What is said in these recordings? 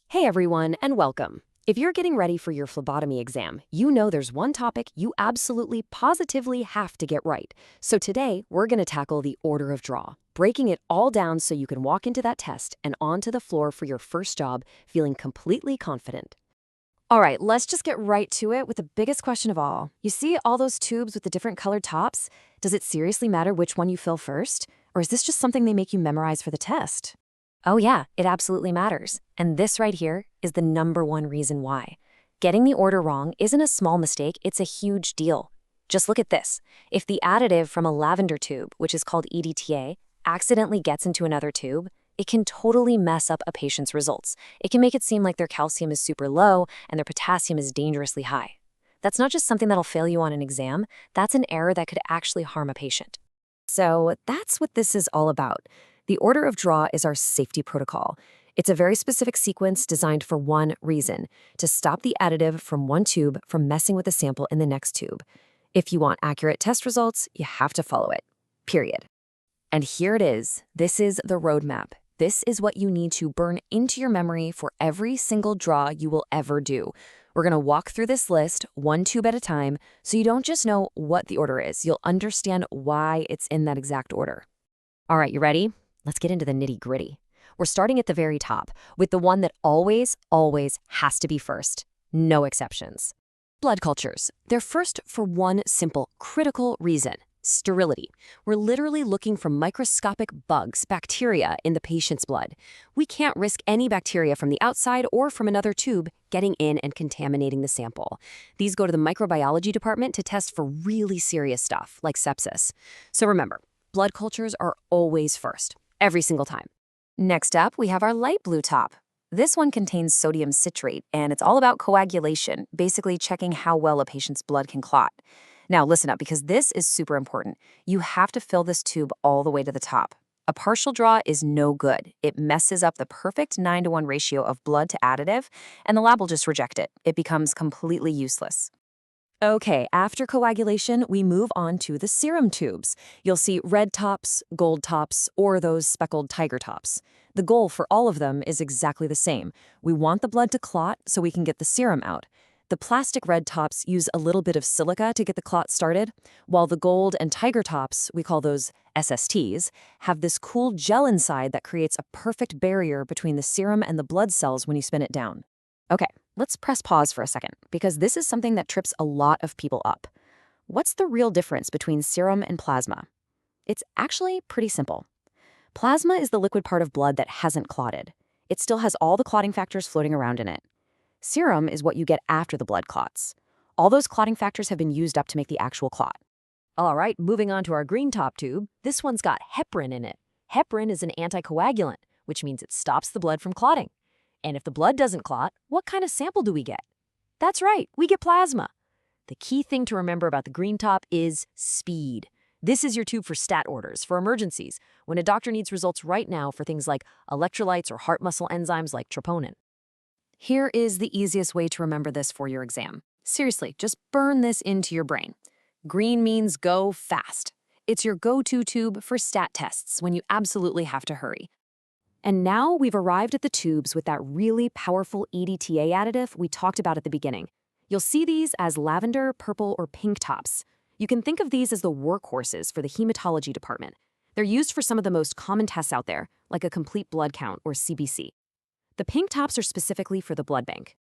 Hey everyone, and welcome. If you're getting ready for your phlebotomy exam, you know there's one topic you absolutely positively have to get right. So today, we're going to tackle the order of draw, breaking it all down so you can walk into that test and onto the floor for your first job feeling completely confident. All right, let's just get right to it with the biggest question of all. You see all those tubes with the different colored tops? Does it seriously matter which one you fill first? Or is this just something they make you memorize for the test? Oh yeah, it absolutely matters. And this right here is the number one reason why. Getting the order wrong isn't a small mistake, it's a huge deal. Just look at this. If the additive from a lavender tube, which is called EDTA, accidentally gets into another tube, it can totally mess up a patient's results. It can make it seem like their calcium is super low and their potassium is dangerously high. That's not just something that'll fail you on an exam, that's an error that could actually harm a patient. So that's what this is all about. The order of draw is our safety protocol. It's a very specific sequence designed for one reason, to stop the additive from one tube from messing with the sample in the next tube. If you want accurate test results, you have to follow it, period. And here it is. This is the roadmap. This is what you need to burn into your memory for every single draw you will ever do. We're going to walk through this list one tube at a time so you don't just know what the order is, you'll understand why it's in that exact order. All right, you ready? Let's get into the nitty-gritty. We're starting at the very top with the one that always has to be first. No exceptions. Blood cultures. They're first for one simple, critical reason: sterility. We're literally looking for microscopic bugs, bacteria in the patient's blood. We can't risk any bacteria from the outside or from another tube getting in and contaminating the sample. These go to the microbiology department to test for really serious stuff, like sepsis. So remember, blood cultures are always first. Every single time. Next up, we have our light blue top. This one contains sodium citrate, and it's all about coagulation, basically checking how well a patient's blood can clot. Now listen up, because this is super important. You have to fill this tube all the way to the top. A partial draw is no good. It messes up the perfect 9-to-1 ratio of blood to additive, and the lab will just reject it. It becomes completely useless. Okay, after coagulation, we move on to the serum tubes. You'll see red tops, gold tops, or those speckled tiger tops. The goal for all of them is exactly the same. We want the blood to clot so we can get the serum out. The plastic red tops use a little bit of silica to get the clot started, while the gold and tiger tops, we call those SSTs, have this cool gel inside that creates a perfect barrier between the serum and the blood cells when you spin it down. Okay, let's press pause for a second, because this is something that trips a lot of people up. What's the real difference between serum and plasma? It's actually pretty simple. Plasma is the liquid part of blood that hasn't clotted. It still has all the clotting factors floating around in it. Serum is what you get after the blood clots. All those clotting factors have been used up to make the actual clot. All right, moving on to our green top tube. This one's got heparin in it. Heparin is an anticoagulant, which means it stops the blood from clotting. And if the blood doesn't clot, what kind of sample do we get? That's right, we get plasma. The key thing to remember about the green top is speed. This is your tube for stat orders, for emergencies, when a doctor needs results right now for things like electrolytes or heart muscle enzymes like troponin. Here is the easiest way to remember this for your exam. Seriously, just burn this into your brain. Green means go fast. It's your go-to tube for stat tests when you absolutely have to hurry. And now we've arrived at the tubes with that really powerful EDTA additive we talked about at the beginning. You'll see these as lavender, purple, or pink tops. You can think of these as the workhorses for the hematology department. They're used for some of the most common tests out there, like a complete blood count or CBC. The pink tops are specifically for the blood bank.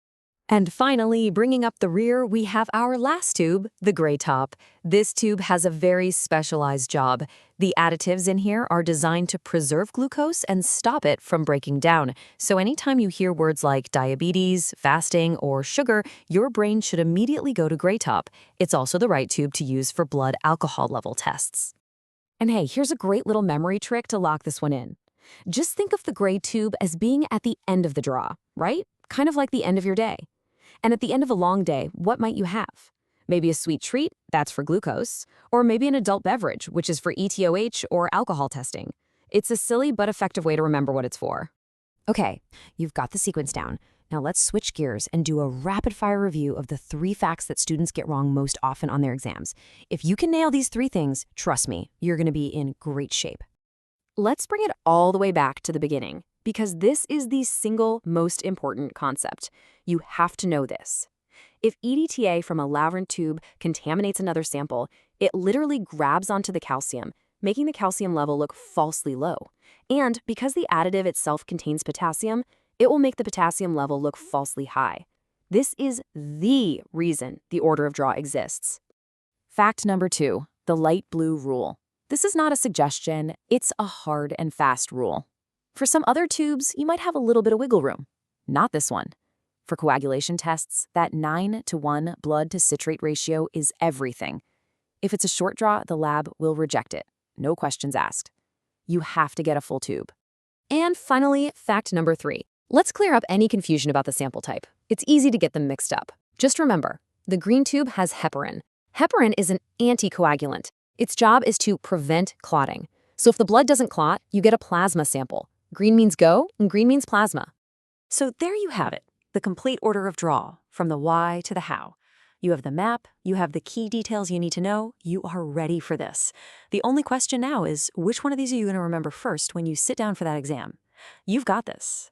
And finally, bringing up the rear, we have our last tube, the gray top. This tube has a very specialized job. The additives in here are designed to preserve glucose and stop it from breaking down. So anytime you hear words like diabetes, fasting, or sugar, your brain should immediately go to gray top. It's also the right tube to use for blood alcohol level tests. And hey, here's a great little memory trick to lock this one in. Just think of the gray tube as being at the end of the draw, right? Kind of like the end of your day. And at the end of a long day, what might you have? Maybe a sweet treat, that's for glucose, or maybe an adult beverage, which is for ETOH or alcohol testing. It's a silly but effective way to remember what it's for. Okay, you've got the sequence down. Now let's switch gears and do a rapid-fire review of the 3 facts that students get wrong most often on their exams. If you can nail these 3 things, trust me, you're going to be in great shape. Let's bring it all the way back to the beginning. because this is the single most important concept. You have to know this. If EDTA from a Lavender tube contaminates another sample, it literally grabs onto the calcium, making the calcium level look falsely low. And because the additive itself contains potassium, it will make the potassium level look falsely high. This is the reason the order of draw exists. Fact number 2, the light blue rule. This is not a suggestion, it's a hard and fast rule. For some other tubes, you might have a little bit of wiggle room. Not this one. For coagulation tests, that 9:1 blood to citrate ratio is everything. If it's a short draw, the lab will reject it. No questions asked. You have to get a full tube. And finally, fact number 3. Let's clear up any confusion about the sample type. It's easy to get them mixed up. Just remember, the green tube has heparin. Heparin is an anticoagulant. Its job is to prevent clotting. So if the blood doesn't clot, you get a plasma sample. Green means go, and green means plasma. So there you have it, the complete order of draw, from the why to the how. You have the map, you have the key details you need to know, you are ready for this. The only question now is, which one of these are you going to remember first when you sit down for that exam? You've got this.